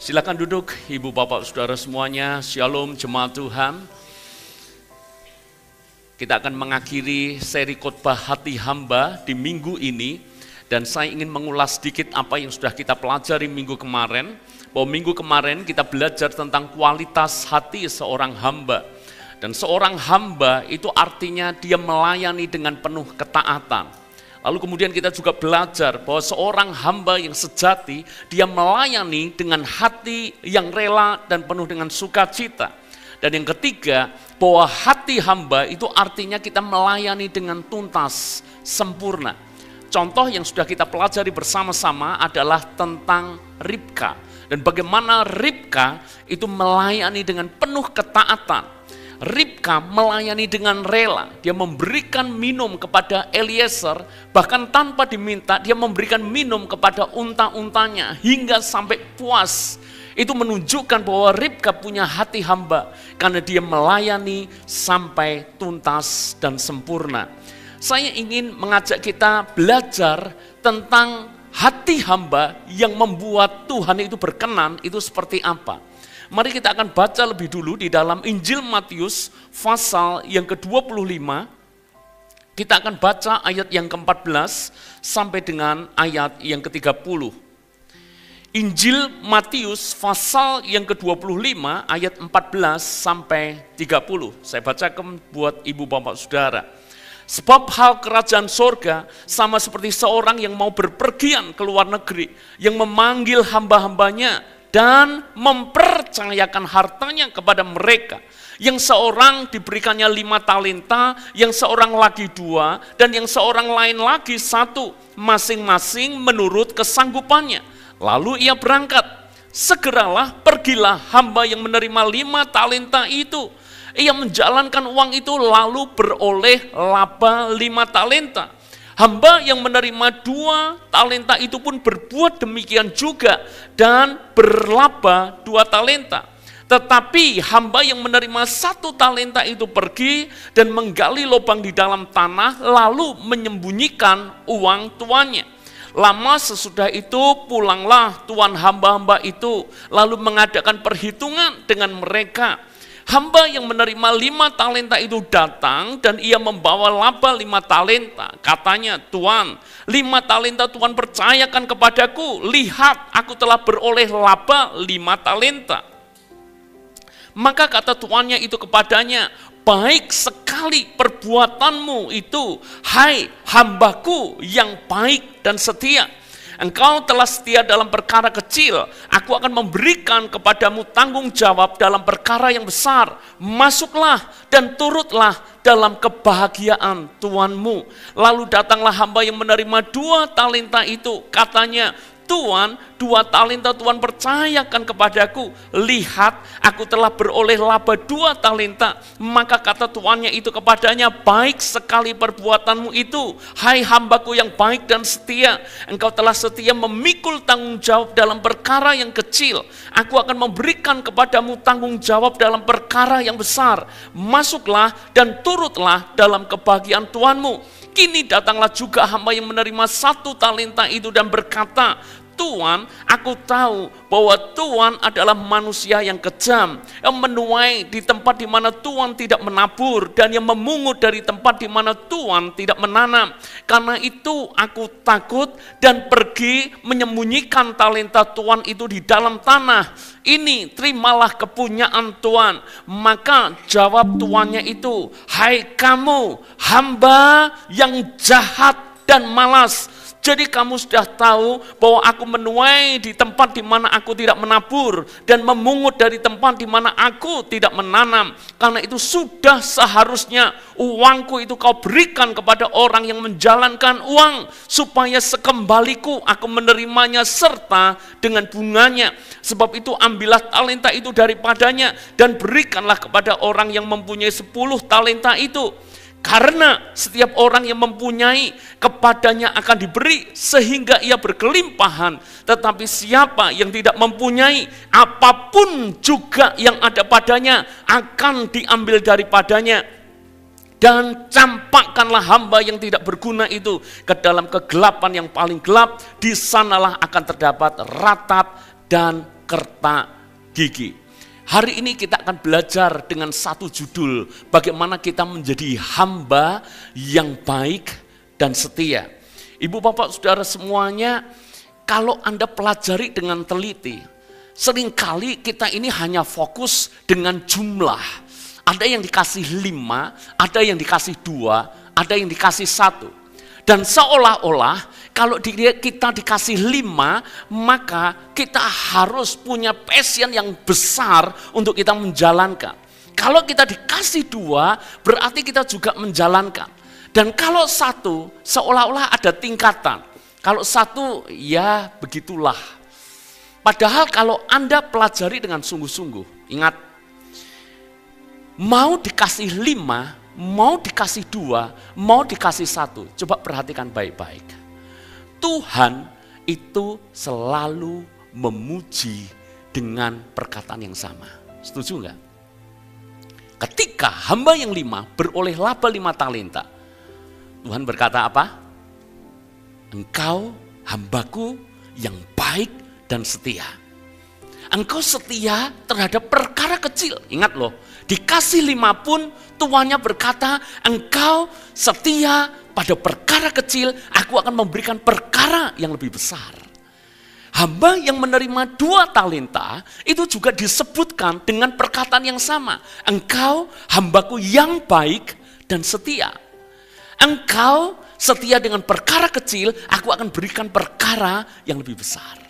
Silakan duduk, Ibu Bapak Saudara semuanya. Shalom jemaat Tuhan. Kita akan mengakhiri seri khotbah hati hamba di minggu ini. Dan saya ingin mengulas sedikit apa yang sudah kita pelajari minggu kemarin. Bahwa minggu kemarin kita belajar tentang kualitas hati seorang hamba. Dan seorang hamba itu artinya dia melayani dengan penuh ketaatan. Lalu kemudian kita juga belajar bahwa seorang hamba yang sejati, dia melayani dengan hati yang rela dan penuh dengan sukacita. Dan yang ketiga, bahwa hati hamba itu artinya kita melayani dengan tuntas, sempurna. Contoh yang sudah kita pelajari bersama-sama adalah tentang Ribka. Dan bagaimana Ribka itu melayani dengan penuh ketaatan. Ribka melayani dengan rela, dia memberikan minum kepada Eliezer, bahkan tanpa diminta dia memberikan minum kepada unta-untanya hingga sampai puas. Itu menunjukkan bahwa Ribka punya hati hamba karena dia melayani sampai tuntas dan sempurna. Saya ingin mengajak kita belajar tentang hati hamba yang membuat Tuhan itu berkenan, itu seperti apa. Mari kita akan baca lebih dulu di dalam Injil Matius pasal yang ke-25. Kita akan baca ayat yang ke-14 sampai dengan ayat yang ke-30. Injil Matius pasal yang ke-25 ayat 14 sampai 30. Saya bacakan buat ibu bapak saudara. Sebab hal kerajaan sorga sama seperti seorang yang mau berpergian ke luar negeri, yang memanggil hamba-hambanya dan mempercayakan hartanya kepada mereka. Yang seorang diberikannya 5 talenta, yang seorang lagi 2, dan yang seorang lain lagi 1, masing-masing menurut kesanggupannya. Lalu ia berangkat. Segeralah pergilah hamba yang menerima 5 talenta itu. Ia menjalankan uang itu lalu beroleh laba 5 talenta. Hamba yang menerima 2 talenta itu pun berbuat demikian juga dan berlaba 2 talenta. Tetapi hamba yang menerima 1 talenta itu pergi dan menggali lubang di dalam tanah lalu menyembunyikan uang tuannya. Lama sesudah itu pulanglah tuan hamba-hamba itu lalu mengadakan perhitungan dengan mereka. Hamba yang menerima 5 talenta itu datang dan ia membawa laba 5 talenta. Katanya, Tuan, 5 talenta Tuhan percayakan kepadaku. Lihat, aku telah beroleh laba 5 talenta. Maka kata tuannya itu kepadanya, baik sekali perbuatanmu itu, hai hambaku yang baik dan setia. Engkau telah setia dalam perkara kecil, aku akan memberikan kepadamu tanggung jawab dalam perkara yang besar. Masuklah dan turutlah dalam kebahagiaan Tuanmu. Lalu datanglah hamba yang menerima 2 talenta itu. Katanya, Tuan, 2 talenta Tuhan percayakan kepadaku. Lihat, aku telah beroleh laba 2 talenta. Maka kata tuannya itu kepadanya, baik sekali perbuatanmu itu, hai hambaku yang baik dan setia. Engkau telah setia memikul tanggung jawab dalam perkara yang kecil. Aku akan memberikan kepadamu tanggung jawab dalam perkara yang besar. Masuklah dan turutlah dalam kebahagiaan Tuanmu. Kini datanglah juga hamba yang menerima 1 talenta itu dan berkata, Tuan, aku tahu bahwa Tuan adalah manusia yang kejam, yang menuai di tempat di mana Tuan tidak menabur, dan yang memungut dari tempat di mana Tuan tidak menanam. Karena itu aku takut dan pergi menyembunyikan talenta Tuan itu di dalam tanah. Ini terimalah kepunyaan Tuan. Maka jawab tuannya itu, hai kamu hamba yang jahat dan malas. Jadi kamu sudah tahu bahwa aku menuai di tempat di mana aku tidak menabur dan memungut dari tempat di mana aku tidak menanam. Karena itu sudah seharusnya uangku itu kau berikan kepada orang yang menjalankan uang, supaya sekembaliku aku menerimanya serta dengan bunganya. Sebab itu ambillah talenta itu daripadanya dan berikanlah kepada orang yang mempunyai 10 talenta itu. Karena setiap orang yang mempunyai, kepadanya akan diberi sehingga ia berkelimpahan. Tetapi siapa yang tidak mempunyai, apapun juga yang ada padanya akan diambil daripadanya. Dan campakkanlah hamba yang tidak berguna itu ke dalam kegelapan yang paling gelap. Di sanalah akan terdapat ratap dan Kertagigi. Hari ini kita akan belajar dengan satu judul, bagaimana kita menjadi hamba yang baik dan setia. Ibu bapak saudara semuanya, kalau Anda pelajari dengan teliti, seringkali kita ini hanya fokus dengan jumlah. Ada yang dikasih 5, ada yang dikasih 2, ada yang dikasih 1. Dan seolah-olah kalau kita dikasih 5, maka kita harus punya passion yang besar untuk kita menjalankan. Kalau kita dikasih 2, berarti kita juga menjalankan. Dan kalau 1, seolah-olah ada tingkatan. Kalau 1, ya begitulah. Padahal kalau Anda pelajari dengan sungguh-sungguh, ingat, mau dikasih 5, mau dikasih 2, mau dikasih 1, coba perhatikan baik-baik. Tuhan itu selalu memuji dengan perkataan yang sama. Setuju enggak? Ketika hamba yang 5 beroleh laba 5 talenta, Tuhan berkata apa? Engkau hambaku yang baik dan setia. Engkau setia terhadap perkara kecil. Ingat loh, dikasih 5 pun tuannya berkata, engkau setia pada perkara kecil, aku akan memberikan perkara yang lebih besar. Hamba yang menerima 2 talenta itu juga disebutkan dengan perkataan yang sama. Engkau hambaku yang baik dan setia. Engkau setia dengan perkara kecil, aku akan berikan perkara yang lebih besar.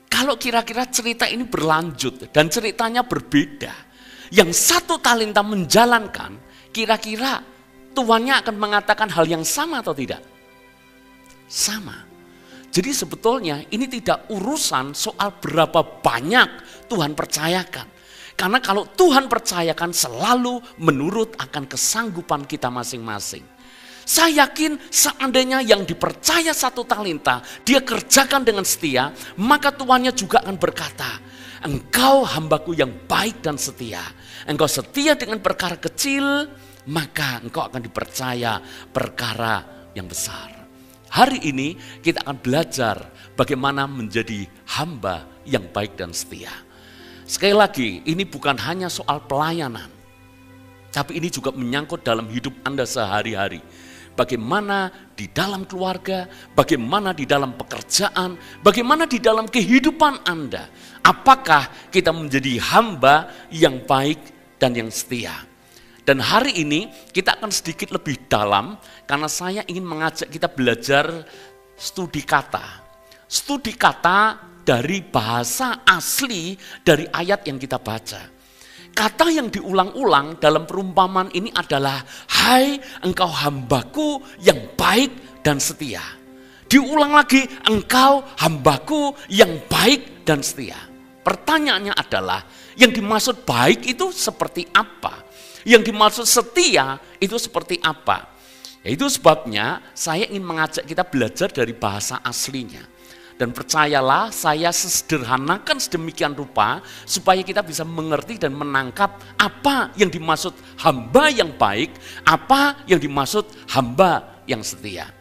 Kalau kira-kira cerita ini berlanjut dan ceritanya berbeda, yang 1 talenta menjalankan, kira-kira tuannya akan mengatakan hal yang sama atau tidak? Sama. Jadi sebetulnya ini tidak urusan soal berapa banyak Tuhan percayakan. Karena kalau Tuhan percayakan selalu menurut akan kesanggupan kita masing-masing. Saya yakin seandainya yang dipercaya 1 talenta, dia kerjakan dengan setia, maka tuannya juga akan berkata, engkau hambaku yang baik dan setia. Engkau setia dengan perkara kecil, maka engkau akan dipercaya perkara yang besar. Hari ini kita akan belajar bagaimana menjadi hamba yang baik dan setia. Sekali lagi, ini bukan hanya soal pelayanan, tapi ini juga menyangkut dalam hidup Anda sehari-hari. Bagaimana di dalam keluarga, bagaimana di dalam pekerjaan, bagaimana di dalam kehidupan Anda. Apakah kita menjadi hamba yang baik dan yang setia? Dan hari ini kita akan sedikit lebih dalam karena saya ingin mengajak kita belajar studi kata. Studi kata dari bahasa asli dari ayat yang kita baca. Kata yang diulang-ulang dalam perumpamaan ini adalah, hai engkau hambaku yang baik dan setia. Diulang lagi, engkau hambaku yang baik dan setia. Pertanyaannya adalah, yang dimaksud baik itu seperti apa? Yang dimaksud setia itu seperti apa? Itu sebabnya saya ingin mengajak kita belajar dari bahasa aslinya. Dan percayalah, saya sederhanakan sedemikian rupa supaya kita bisa mengerti dan menangkap apa yang dimaksud hamba yang baik, apa yang dimaksud hamba yang setia.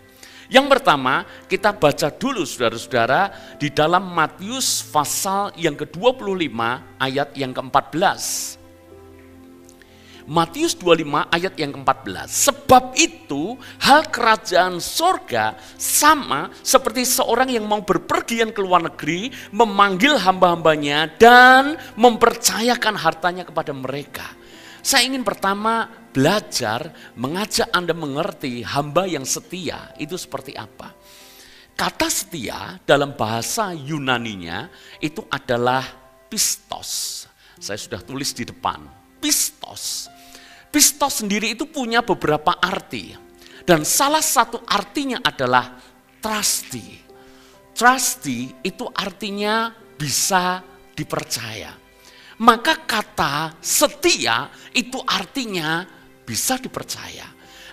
Yang pertama, kita baca dulu saudara-saudara di dalam Matius pasal yang ke-25 ayat yang ke-14. Matius 25 ayat yang ke-14. Sebab itu hal kerajaan sorga sama seperti seorang yang mau berpergian ke luar negeri, memanggil hamba-hambanya dan mempercayakan hartanya kepada mereka. Saya ingin pertama belajar mengajak Anda mengerti hamba yang setia itu seperti apa. Kata setia dalam bahasa Yunaninya itu adalah pistos. Saya sudah tulis di depan, pistos. Pistos sendiri itu punya beberapa arti. Dan salah satu artinya adalah trusty. Trusty itu artinya bisa dipercaya. Maka kata setia itu artinya bisa dipercaya.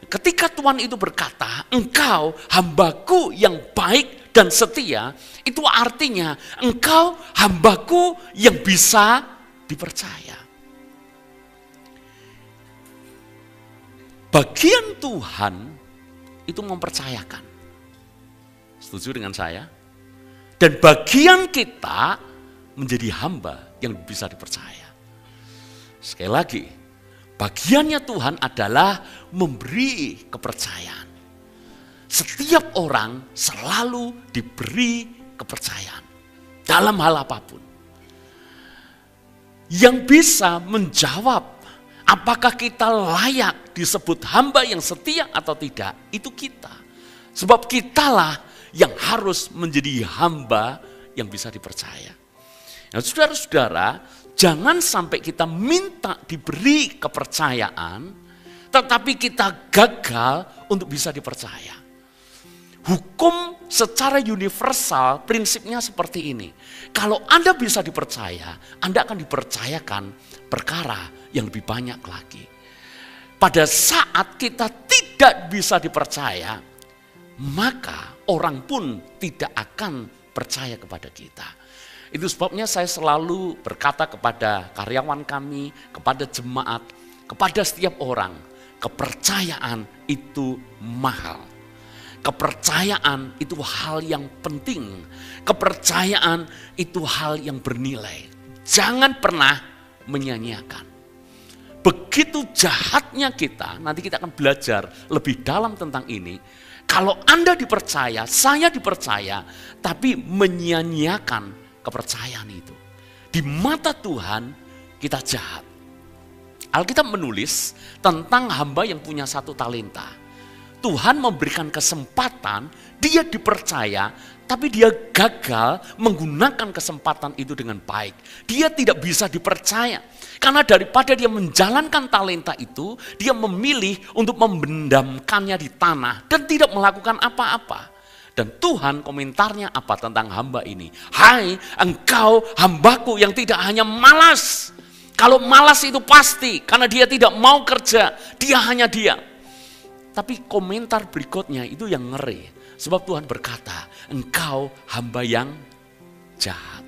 Ketika Tuhan itu berkata, engkau hambaku yang baik dan setia, itu artinya engkau hambaku yang bisa dipercaya. Bagian Tuhan itu mempercayakan. Setuju dengan saya? Dan bagian kita menjadi hamba yang bisa dipercaya. Sekali lagi, bagiannya Tuhan adalah memberi kepercayaan. Setiap orang selalu diberi kepercayaan dalam hal apapun. Yang bisa menjawab apakah kita layak disebut hamba yang setia atau tidak, itu kita. Sebab kitalah yang harus menjadi hamba yang bisa dipercaya. Nah, saudara-saudara, jangan sampai kita minta diberi kepercayaan, tetapi kita gagal untuk bisa dipercaya. Hukum secara universal prinsipnya seperti ini. Kalau Anda bisa dipercaya, Anda akan dipercayakan perkara yang lebih banyak lagi. Pada saat kita tidak bisa dipercaya, maka orang pun tidak akan percaya kepada kita. Itu sebabnya saya selalu berkata kepada karyawan kami, kepada jemaat, kepada setiap orang, kepercayaan itu mahal. Kepercayaan itu hal yang penting. Kepercayaan itu hal yang bernilai. Jangan pernah menyia-nyiakan. Begitu jahatnya kita, nanti kita akan belajar lebih dalam tentang ini. Kalau Anda dipercaya, saya dipercaya, tapi menyia-nyiakan kepercayaan itu. Di mata Tuhan kita jahat. Alkitab menulis tentang hamba yang punya 1 talenta. Tuhan memberikan kesempatan, dia dipercaya, tapi dia gagal menggunakan kesempatan itu dengan baik. Dia tidak bisa dipercaya. Karena daripada dia menjalankan talenta itu, dia memilih untuk membendamkannya di tanah dan tidak melakukan apa-apa. Dan Tuhan komentarnya apa tentang hamba ini? Hai, engkau hambaku yang tidak hanya malas. Kalau malas itu pasti, karena dia tidak mau kerja, dia hanya diam. Tapi komentar berikutnya itu yang ngeri. Sebab Tuhan berkata, engkau hamba yang jahat.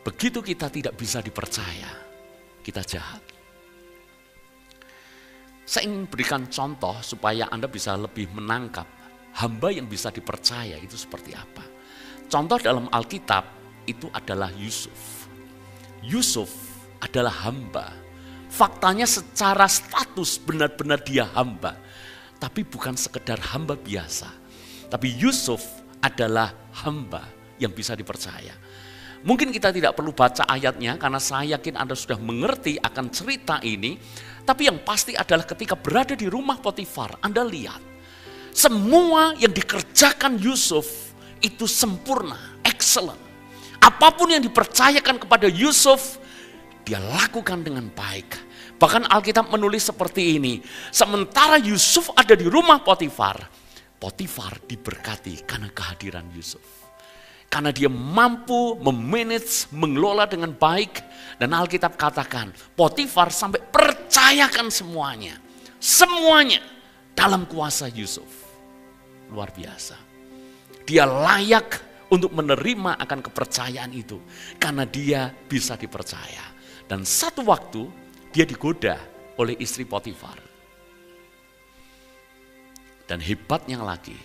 Begitu kita tidak bisa dipercaya, kita jahat. Saya ingin berikan contoh supaya Anda bisa lebih menangkap hamba yang bisa dipercaya itu seperti apa. Contoh dalam Alkitab itu adalah Yusuf. Yusuf adalah hamba. Faktanya secara status benar-benar dia hamba. Tapi bukan sekedar hamba biasa. Tapi Yusuf adalah hamba yang bisa dipercaya. Mungkin kita tidak perlu baca ayatnya karena saya yakin Anda sudah mengerti akan cerita ini. Tapi yang pasti adalah ketika berada di rumah Potifar, Anda lihat. Semua yang dikerjakan Yusuf itu sempurna, excellent. Apapun yang dipercayakan kepada Yusuf, dia lakukan dengan baik. Bahkan Alkitab menulis seperti ini. Sementara Yusuf ada di rumah Potifar, Potifar diberkati karena kehadiran Yusuf. Karena dia mampu memanage, mengelola dengan baik. Dan Alkitab katakan, Potifar sampai percayakan semuanya. Semuanya dalam kuasa Yusuf. Luar biasa. Dia layak untuk menerima akan kepercayaan itu. Karena dia bisa dipercaya. Dan satu waktu dia digoda oleh istri Potifar. Dan hebatnya lagi,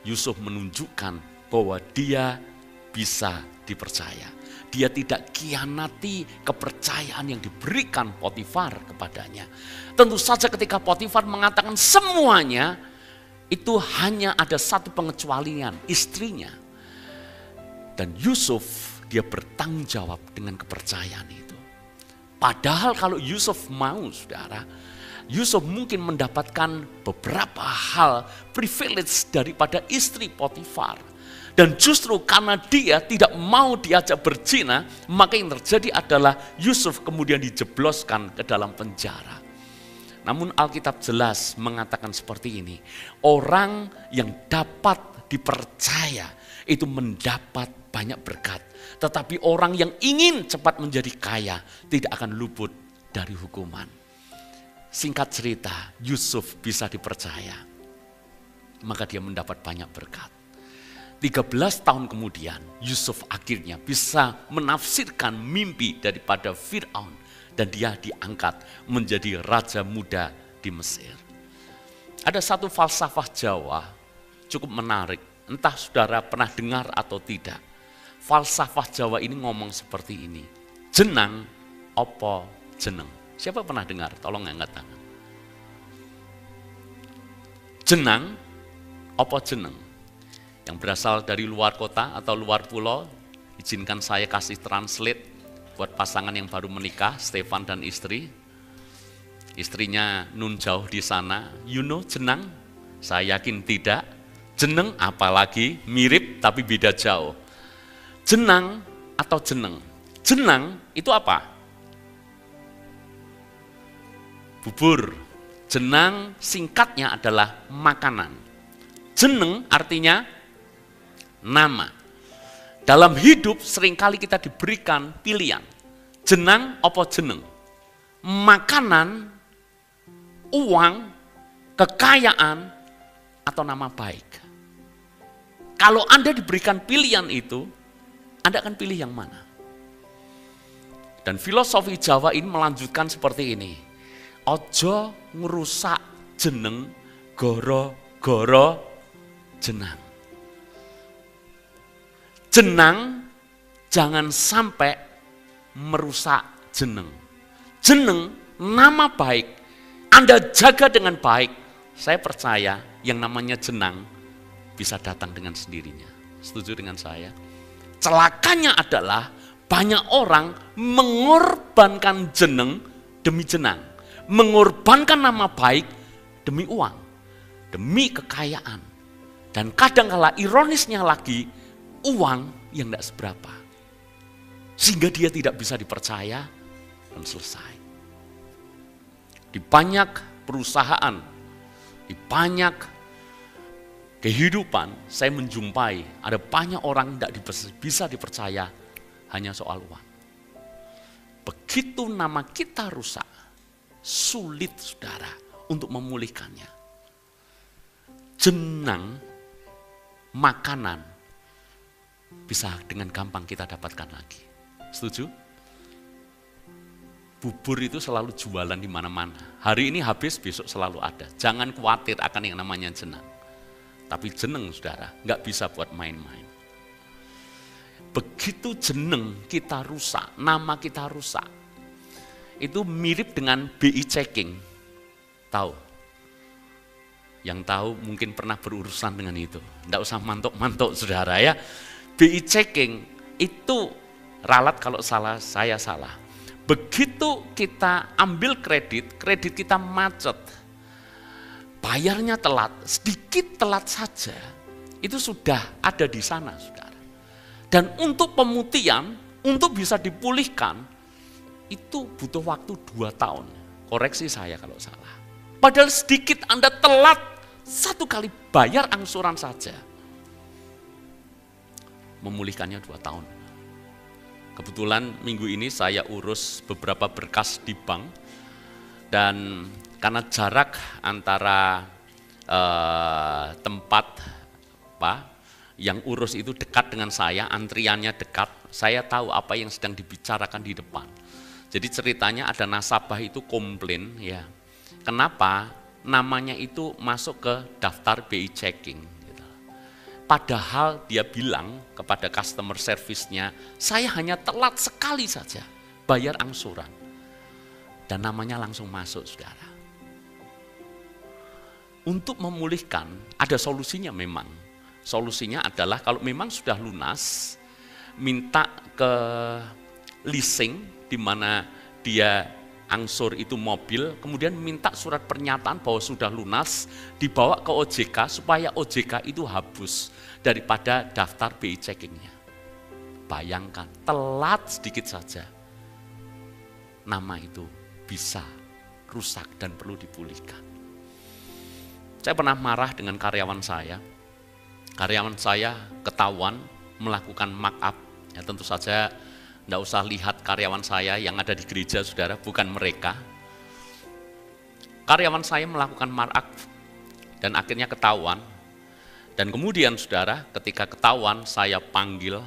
Yusuf menunjukkan bahwa dia bisa dipercaya. Dia tidak khianati kepercayaan yang diberikan Potifar kepadanya. Tentu saja ketika Potifar mengatakan semuanya, itu hanya ada satu pengecualian, istrinya. Dan Yusuf dia bertanggung jawab dengan kepercayaan itu. Padahal kalau Yusuf mau, saudara, Yusuf mungkin mendapatkan beberapa hal privilege daripada istri Potifar. Dan justru karena dia tidak mau diajak berzina, maka yang terjadi adalah Yusuf kemudian dijebloskan ke dalam penjara. Namun Alkitab jelas mengatakan seperti ini, orang yang dapat dipercaya itu mendapat banyak berkat. Tetapi orang yang ingin cepat menjadi kaya tidak akan luput dari hukuman. Singkat cerita, Yusuf bisa dipercaya. Maka dia mendapat banyak berkat. 13 tahun kemudian, Yusuf akhirnya bisa menafsirkan mimpi daripada Fir'aun. Dan dia diangkat menjadi raja muda di Mesir. Ada satu falsafah Jawa cukup menarik. Entah saudara pernah dengar atau tidak. falsafah Jawa ini ngomong seperti ini. Jenang opo jeneng. Siapa pernah dengar? Tolong angkat tangan. Jenang opo jeneng. Yang berasal dari luar kota atau luar pulau, izinkan saya kasih translate buat pasangan yang baru menikah, Stefan dan istri. Istrinya nun jauh di sana, you know jenang? Saya yakin tidak. Jeneng apalagi mirip tapi beda jauh. Jenang atau jeneng. Jenang itu apa? Bubur. Jenang singkatnya adalah makanan. Jeneng artinya nama. Dalam hidup seringkali kita diberikan pilihan. Jenang apa jeneng? Makanan, uang, kekayaan, atau nama baik. Kalau Anda diberikan pilihan itu, Anda akan pilih yang mana? Dan filosofi Jawa ini melanjutkan seperti ini. Ojo ngerusak jeneng goro-goro jenang. Jenang jangan sampai merusak jeneng. Jeneng, nama baik, Anda jaga dengan baik. Saya percaya yang namanya jenang bisa datang dengan sendirinya. Setuju dengan saya? Celakanya adalah banyak orang mengorbankan jeneng demi jenang. Mengorbankan nama baik demi uang, demi kekayaan. Dan kadangkala ironisnya lagi, uang yang tidak seberapa. Sehingga dia tidak bisa dipercaya dan selesai. Di banyak perusahaan, di banyak kehidupan, saya menjumpai ada banyak orang tidak bisa dipercaya hanya soal uang. Begitu nama kita rusak, sulit saudara untuk memulihkannya. Jenang, makanan, bisa dengan gampang kita dapatkan lagi. Setuju? Bubur itu selalu jualan di mana-mana. Hari ini habis, besok selalu ada. Jangan khawatir akan yang namanya jenang. Tapi jeneng saudara, nggak bisa buat main-main. Begitu jeneng kita rusak, nama kita rusak, itu mirip dengan BI checking. Tahu? Yang tahu mungkin pernah berurusan dengan itu. Nggak usah mantok-mantok saudara ya. BI checking itu ralat kalau salah, saya salah. Begitu kita ambil kredit kita macet. Bayarnya telat, sedikit telat saja, itu sudah ada di sana, saudara. Dan untuk pemutihan, untuk bisa dipulihkan, itu butuh waktu 2 tahun. Koreksi saya kalau salah. Padahal sedikit Anda telat, 1 kali bayar angsuran saja. Memulihkannya 2 tahun. Kebetulan minggu ini saya urus beberapa berkas di bank, dan karena jarak antara tempat yang urus itu dekat dengan saya, antriannya dekat, saya tahu apa yang sedang dibicarakan di depan. Jadi ceritanya ada nasabah itu komplain, ya, kenapa namanya itu masuk ke daftar BI checking. Gitu. Padahal dia bilang kepada customer service-nya, saya hanya telat sekali saja bayar angsuran. Dan namanya langsung masuk, saudara. Untuk memulihkan, ada solusinya memang. Solusinya adalah kalau memang sudah lunas, minta ke leasing, di mana dia angsur itu mobil, kemudian minta surat pernyataan bahwa sudah lunas, dibawa ke OJK, supaya OJK itu hapus daripada daftar BI checkingnya. Bayangkan, telat sedikit saja, nama itu bisa rusak dan perlu dipulihkan. Saya pernah marah dengan karyawan saya. Karyawan saya ketahuan melakukan markup. Ya, tentu saja tidak usah lihat karyawan saya yang ada di gereja, saudara, bukan mereka. Karyawan saya melakukan markup dan akhirnya ketahuan. Dan kemudian, saudara, ketika ketahuan saya panggil,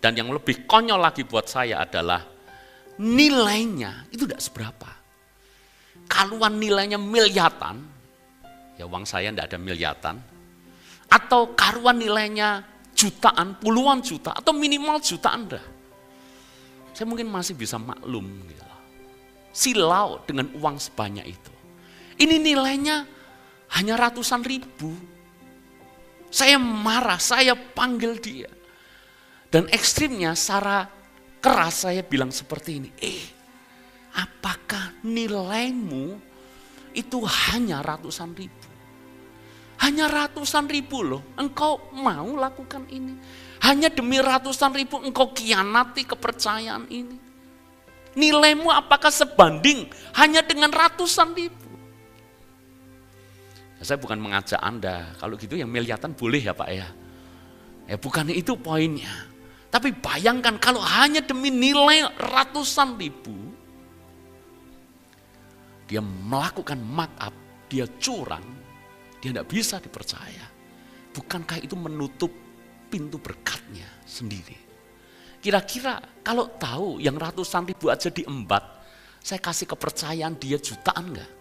dan yang lebih konyol lagi buat saya adalah nilainya itu tidak seberapa. Kalau nilainya miliaran, ya uang saya tidak ada miliaran, atau karuan nilainya jutaan, puluhan juta, atau minimal juta Anda. Saya mungkin masih bisa maklum. Gitu. Silau dengan uang sebanyak itu. Ini nilainya hanya ratusan ribu. Saya marah, saya panggil dia. Dan ekstrimnya secara keras saya bilang seperti ini. Apakah nilaimu itu hanya ratusan ribu? Hanya ratusan ribu loh, engkau mau lakukan ini. Hanya demi ratusan ribu engkau kianati kepercayaan ini. Nilaimu apakah sebanding hanya dengan ratusan ribu? Saya bukan mengajak Anda, kalau gitu yang miliatan boleh ya Pak ya. Bukan itu poinnya. Tapi bayangkan kalau hanya demi nilai ratusan ribu, dia melakukan markup, dia curang, dia tidak bisa dipercaya. Bukankah itu menutup pintu berkatnya sendiri? Kira-kira kalau tahu yang ratusan ribu aja diembat, saya kasih kepercayaan dia jutaan enggak?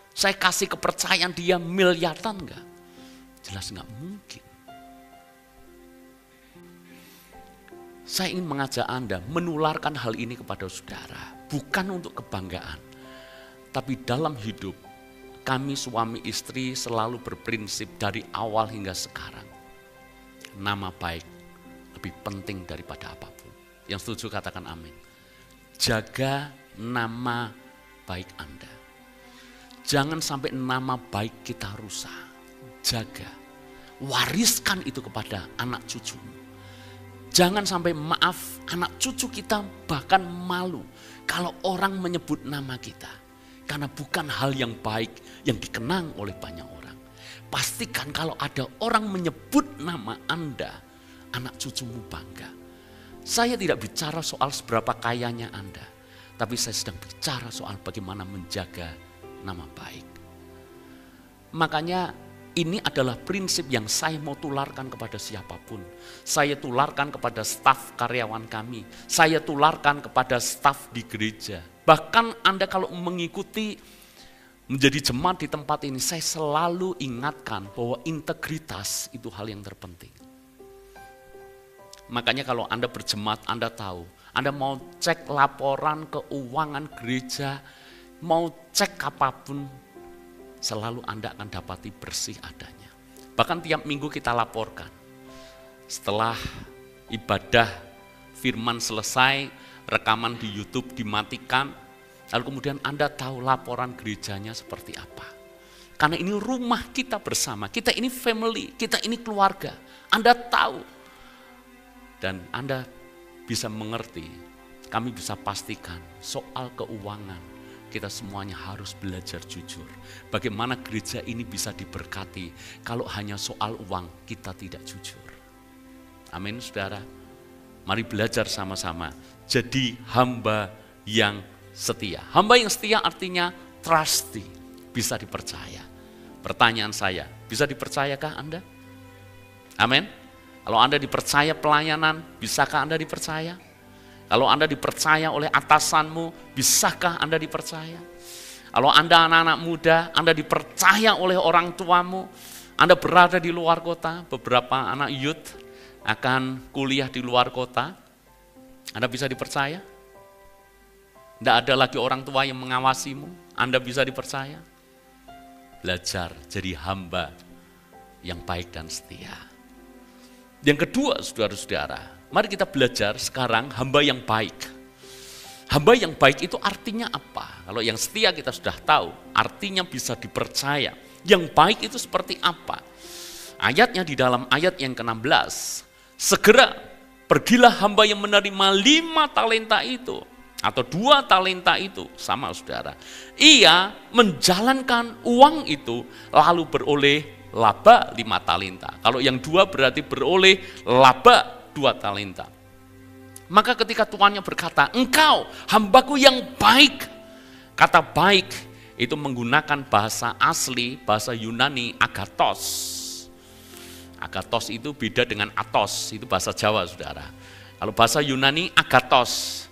Saya kasih kepercayaan dia miliaran enggak? Jelas enggak mungkin. Saya ingin mengajak Anda menularkan hal ini kepada saudara. Bukan untuk kebanggaan. Tapi dalam hidup, kami suami istri selalu berprinsip dari awal hingga sekarang. Nama baik lebih penting daripada apapun. Yang setuju katakan amin. Jaga nama baik Anda. Jangan sampai nama baik kita rusak. Jaga. Wariskan itu kepada anak cucumu. Jangan sampai maaf anak cucu kita bahkan malu kalau orang menyebut nama kita. Karena bukan hal yang baik yang dikenang oleh banyak orang. Pastikan kalau ada orang menyebut nama Anda, anak cucumu bangga. Saya tidak bicara soal seberapa kayanya Anda, tapi saya sedang bicara soal bagaimana menjaga nama baik. Makanya ini adalah prinsip yang saya mau tularkan kepada siapapun. Saya tularkan kepada staf karyawan kami. Saya tularkan kepada staf di gereja. Bahkan Anda kalau mengikuti menjadi jemaat di tempat ini, saya selalu ingatkan bahwa integritas itu hal yang terpenting. Makanya kalau Anda berjemaat, Anda tahu, Anda mau cek laporan keuangan gereja, mau cek apapun, selalu Anda akan dapati bersih adanya. Bahkan tiap minggu kita laporkan. Setelah ibadah firman selesai, rekaman di YouTube dimatikan, lalu kemudian Anda tahu laporan gerejanya seperti apa. Karena ini rumah kita bersama, kita ini family, kita ini keluarga. Anda tahu dan Anda bisa mengerti, kami bisa pastikan soal keuangan, kita semuanya harus belajar jujur. Bagaimana gereja ini bisa diberkati kalau hanya soal uang kita tidak jujur. Amin saudara. Mari belajar sama-sama. Jadi hamba yang setia. Hamba yang setia artinya trusty, bisa dipercaya. Pertanyaan saya, bisa dipercayakah Anda? Amin. Kalau Anda dipercaya pelayanan, bisakah Anda dipercaya? Kalau Anda dipercaya oleh atasanmu, bisakah Anda dipercaya? Kalau Anda anak-anak muda, Anda dipercaya oleh orang tuamu, Anda berada di luar kota, beberapa anak youth akan kuliah di luar kota, Anda bisa dipercaya? Tidak ada lagi orang tua yang mengawasimu, Anda bisa dipercaya? Belajar jadi hamba yang baik dan setia. Yang kedua, saudara-saudara, mari kita belajar sekarang hamba yang baik. Hamba yang baik itu artinya apa? Kalau yang setia kita sudah tahu, artinya bisa dipercaya. Yang baik itu seperti apa? Ayatnya di dalam ayat yang ke-16. Segera pergilah hamba yang menerima 5 talenta itu, atau 2 talenta itu, sama saudara. Ia menjalankan uang itu lalu beroleh laba 5 talenta. Kalau yang 2 berarti beroleh laba 2 talenta. Maka ketika tuannya berkata, engkau hambaku yang baik. Kata baik itu menggunakan bahasa asli, bahasa Yunani agathos. Agathos itu beda dengan atos, itu bahasa Jawa saudara. Kalau bahasa Yunani agathos.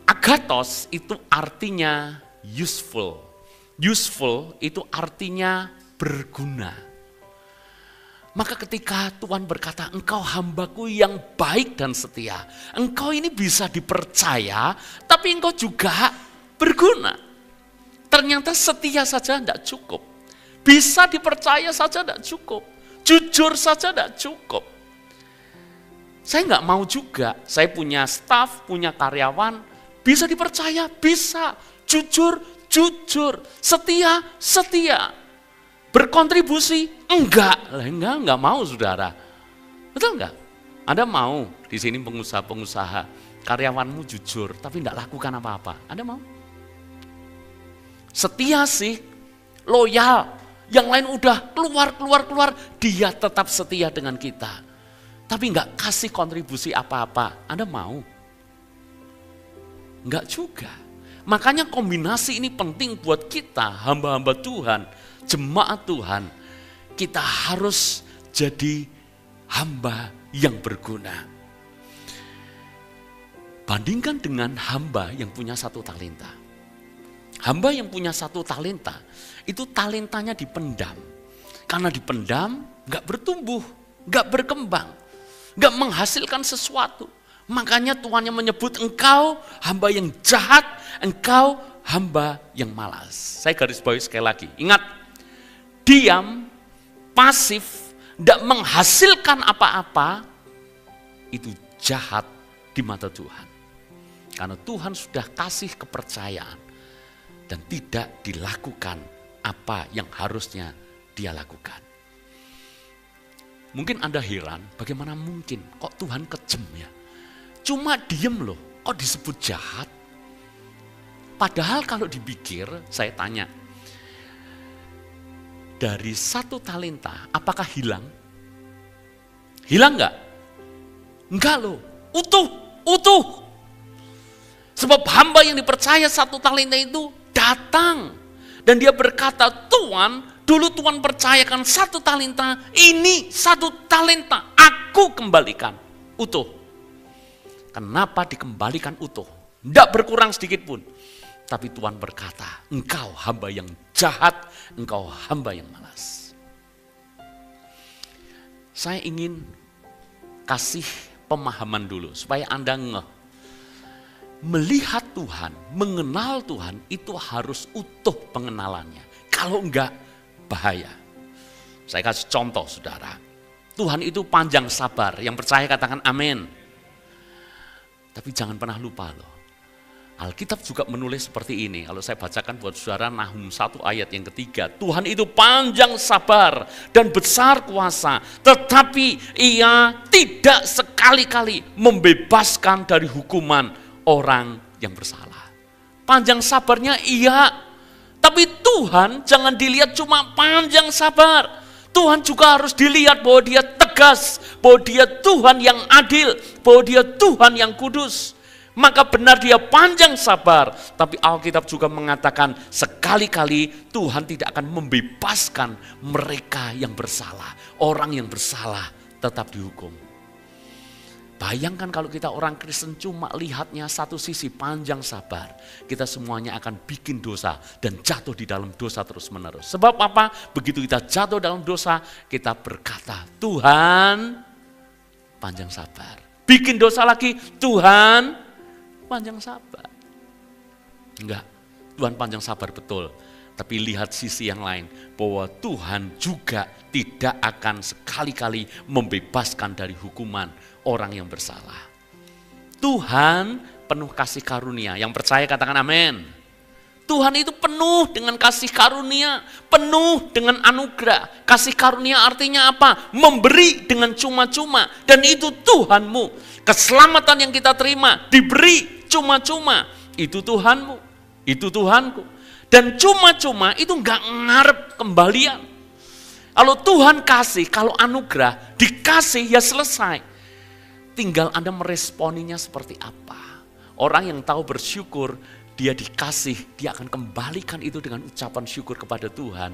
Agathos itu artinya useful. Useful itu artinya berguna. Maka ketika Tuhan berkata, engkau hambaku yang baik dan setia. Engkau ini bisa dipercaya, tapi engkau juga berguna. Ternyata setia saja tidak cukup. Bisa dipercaya saja tidak cukup. Jujur saja tidak cukup. Saya nggak mau juga, saya punya staf, punya karyawan, bisa dipercaya, bisa. Jujur, jujur. Setia, setia. Berkontribusi? Enggak mau saudara. Betul enggak? Anda mau di sini pengusaha-pengusaha, karyawanmu jujur tapi enggak lakukan apa-apa. Anda mau? Setia sih, loyal. Yang lain udah keluar, dia tetap setia dengan kita. Tapi enggak kasih kontribusi apa-apa. Anda mau? Enggak juga. Makanya kombinasi ini penting buat kita, hamba-hamba Tuhan, jemaat Tuhan. Kita harus jadi hamba yang berguna. Bandingkan dengan hamba yang punya 1 talenta. Hamba yang punya 1 talenta, itu talentanya dipendam. Karena dipendam, gak bertumbuh, gak berkembang, gak menghasilkan sesuatu. Makanya Tuhan yang menyebut engkau hamba yang jahat, engkau hamba yang malas. Saya garis bawahi sekali lagi, ingat, diam, pasif, tidak menghasilkan apa-apa, itu jahat di mata Tuhan. Karena Tuhan sudah kasih kepercayaan dan tidak dilakukan apa yang harusnya dia lakukan. Mungkin Anda heran, bagaimana mungkin kok Tuhan kejam ya? Cuma diem loh, kok disebut jahat? Padahal kalau dipikir, saya tanya, dari 1 talenta, apakah hilang? Hilang enggak? Enggak loh, utuh. Sebab hamba yang dipercaya 1 talenta itu datang. Dan dia berkata, Tuhan, dulu Tuhan percayakan 1 talenta, ini 1 talenta, aku kembalikan utuh. Kenapa dikembalikan utuh? Tidak berkurang sedikit pun. Tapi Tuhan berkata, engkau hamba yang jahat, engkau hamba yang malas. Saya ingin kasih pemahaman dulu, supaya Anda ngeh. Melihat Tuhan, mengenal Tuhan, itu harus utuh pengenalannya. Kalau enggak, bahaya. Saya kasih contoh, saudara. Tuhan itu panjang sabar, yang percaya katakan amin. Tapi jangan pernah lupa loh, Alkitab juga menulis seperti ini. Kalau saya bacakan buat saudara Nahum 1 ayat yang ketiga. Tuhan itu panjang sabar dan besar kuasa, tetapi ia tidak sekali-kali membebaskan dari hukuman orang yang bersalah. Panjang sabarnya iya, tapi Tuhan jangan dilihat cuma panjang sabar. Tuhan juga harus dilihat bahwa dia tegas, bahwa dia Tuhan yang adil, bahwa dia Tuhan yang kudus. Maka benar dia panjang sabar, tapi Alkitab juga mengatakan sekali-kali Tuhan tidak akan membebaskan mereka yang bersalah. Orang yang bersalah tetap dihukum. Bayangkan kalau kita orang Kristen cuma lihatnya satu sisi panjang sabar, kita semuanya akan bikin dosa dan jatuh di dalam dosa terus menerus. Sebab apa? Begitu kita jatuh dalam dosa, kita berkata, Tuhan panjang sabar. Bikin dosa lagi, Tuhan panjang sabar. Enggak, Tuhan panjang sabar betul. Tapi lihat sisi yang lain, bahwa Tuhan juga tidak akan sekali-kali membebaskan dari hukuman orang yang bersalah. Tuhan penuh kasih karunia, yang percaya katakan amin. Tuhan itu penuh dengan kasih karunia, penuh dengan anugerah. Kasih karunia artinya apa? Memberi dengan cuma-cuma, dan itu Tuhanmu. Keselamatan yang kita terima diberi cuma-cuma, itu Tuhanmu, itu Tuhanku. Dan cuma-cuma itu enggak ngarep kembalian. Kalau Tuhan kasih, kalau anugerah dikasih ya selesai. Tinggal Anda meresponinya seperti apa. Orang yang tahu bersyukur, dia dikasih, dia akan kembalikan itu dengan ucapan syukur kepada Tuhan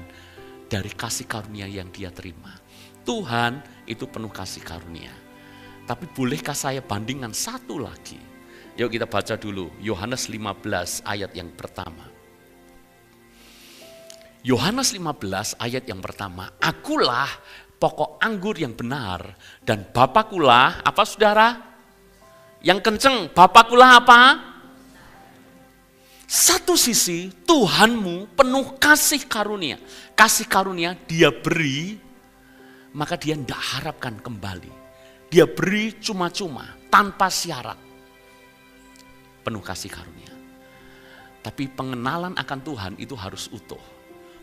dari kasih karunia yang dia terima. Tuhan itu penuh kasih karunia. Tapi bolehkah saya bandingkan satu lagi? Yuk kita baca dulu Yohanes 15 ayat yang pertama. Yohanes 15 ayat yang pertama, akulah pokok anggur yang benar, dan Bapakulah, apa saudara? Yang kenceng, Bapakulah apa? Satu sisi Tuhanmu penuh kasih karunia. Kasih karunia dia beri, maka dia tidak harapkan kembali. Dia beri cuma-cuma, tanpa syarat. Penuh kasih karunia. Tapi pengenalan akan Tuhan itu harus utuh.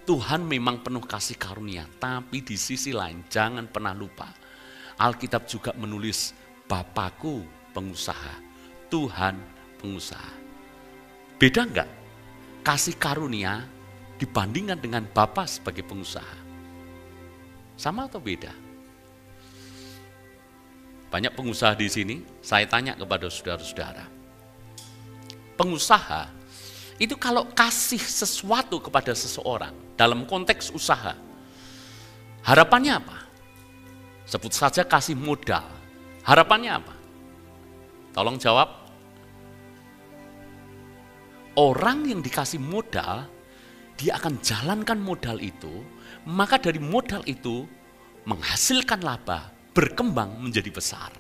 Tuhan memang penuh kasih karunia, tapi di sisi lain jangan pernah lupa. Alkitab juga menulis, Bapakku pengusaha, Tuhan pengusaha. Beda enggak kasih karunia dibandingkan dengan Bapa sebagai pengusaha? Sama atau beda? Banyak pengusaha di sini, saya tanya kepada saudara-saudara. Pengusaha itu kalau kasih sesuatu kepada seseorang dalam konteks usaha, harapannya apa? Sebut saja kasih modal. Harapannya apa? Tolong jawab. Orang yang dikasih modal, dia akan jalankan modal itu, maka dari modal itu menghasilkan laba, berkembang menjadi besar.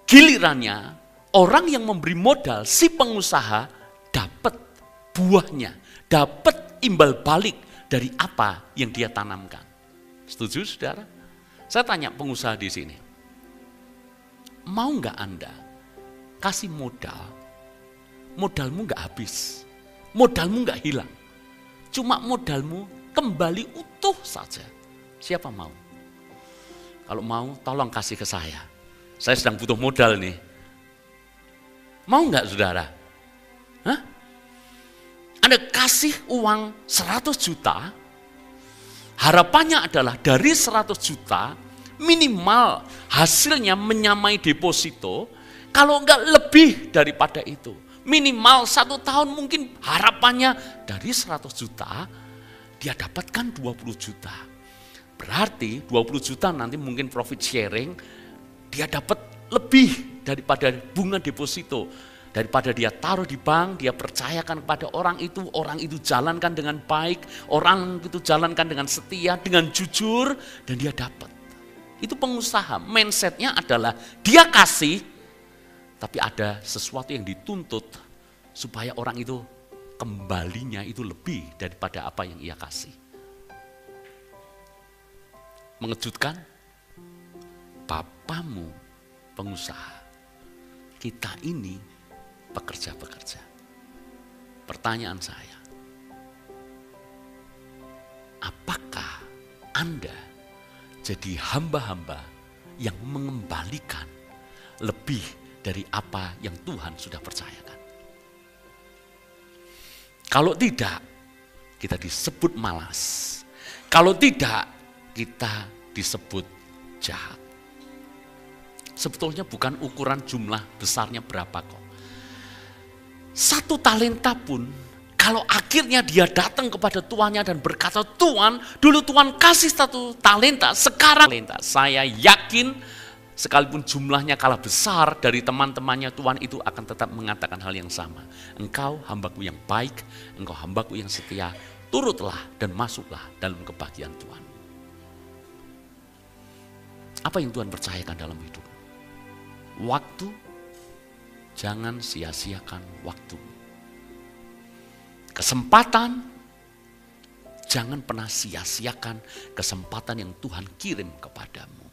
Gilirannya, orang yang memberi modal, si pengusaha, dapat buahnya, dapat imbal balik dari apa yang dia tanamkan. Setuju, saudara? Saya tanya pengusaha di sini, mau nggak Anda kasih modal? Modalmu nggak habis, modalmu nggak hilang, cuma modalmu kembali utuh saja. Siapa mau? Kalau mau, tolong kasih ke saya. Saya sedang butuh modal nih. Mau nggak saudara? Hah? Anda kasih uang 100 juta, harapannya adalah dari 100 juta, minimal hasilnya menyamai deposito, kalau enggak lebih daripada itu. Minimal 1 tahun mungkin harapannya dari 100 juta, dia dapatkan 20 juta. Berarti 20 juta nanti mungkin profit sharing, dia dapat lebih daripada bunga deposito. Daripada dia taruh di bank, dia percayakan kepada orang itu jalankan dengan baik, orang itu jalankan dengan setia, dengan jujur, dan dia dapat. Itu pengusaha, mindsetnya adalah dia kasih, tapi ada sesuatu yang dituntut supaya orang itu kembalinya itu lebih daripada apa yang ia kasih. Mengejutkan? Bapamu pengusaha, kita ini pekerja-pekerja. Pertanyaan saya, apakah Anda jadi hamba-hamba yang mengembalikan lebih dari apa yang Tuhan sudah percayakan? Kalau tidak, kita disebut malas. Kalau tidak, kita disebut jahat. Sebetulnya bukan ukuran jumlah besarnya berapa kok. 1 talenta pun, kalau akhirnya dia datang kepada tuannya dan berkata, Tuan, dulu Tuan kasih 1 talenta, sekarang talenta. Saya yakin sekalipun jumlahnya kalah besar dari teman-temannya, Tuhan itu akan tetap mengatakan hal yang sama. Engkau hambaku yang baik, engkau hambaku yang setia, turutlah dan masuklah dalam kebahagiaan Tuhan. Apa yang Tuhan percayakan dalam hidup? Waktu, jangan sia-siakan waktu. Kesempatan, jangan pernah sia-siakan kesempatan yang Tuhan kirim kepadamu.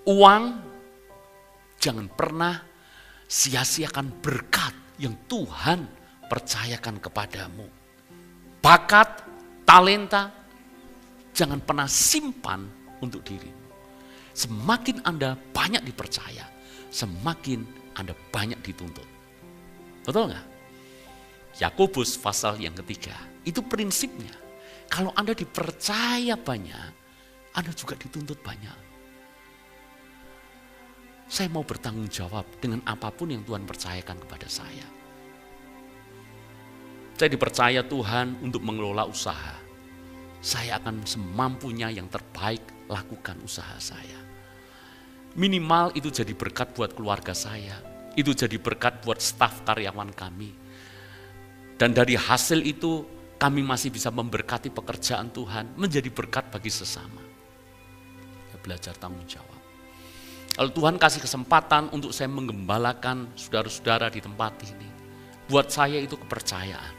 Uang, jangan pernah sia-siakan berkat yang Tuhan percayakan kepadamu. Bakat, talenta, jangan pernah simpan untuk dirimu. Semakin Anda banyak dipercaya, semakin Anda banyak dituntut. Betul nggak? Yakobus pasal yang ketiga, itu prinsipnya. Kalau Anda dipercaya banyak, Anda juga dituntut banyak. Saya mau bertanggung jawab dengan apapun yang Tuhan percayakan kepada saya. Saya dipercaya Tuhan untuk mengelola usaha. Saya akan semampunya yang terbaik lakukan usaha saya. Minimal itu jadi berkat buat keluarga saya. Itu jadi berkat buat staf karyawan kami. Dan dari hasil itu kami masih bisa memberkati pekerjaan Tuhan, menjadi berkat bagi sesama. belajar tanggung jawab. Kalau Tuhan kasih kesempatan untuk saya menggembalakan saudara-saudara di tempat ini, buat saya itu kepercayaan.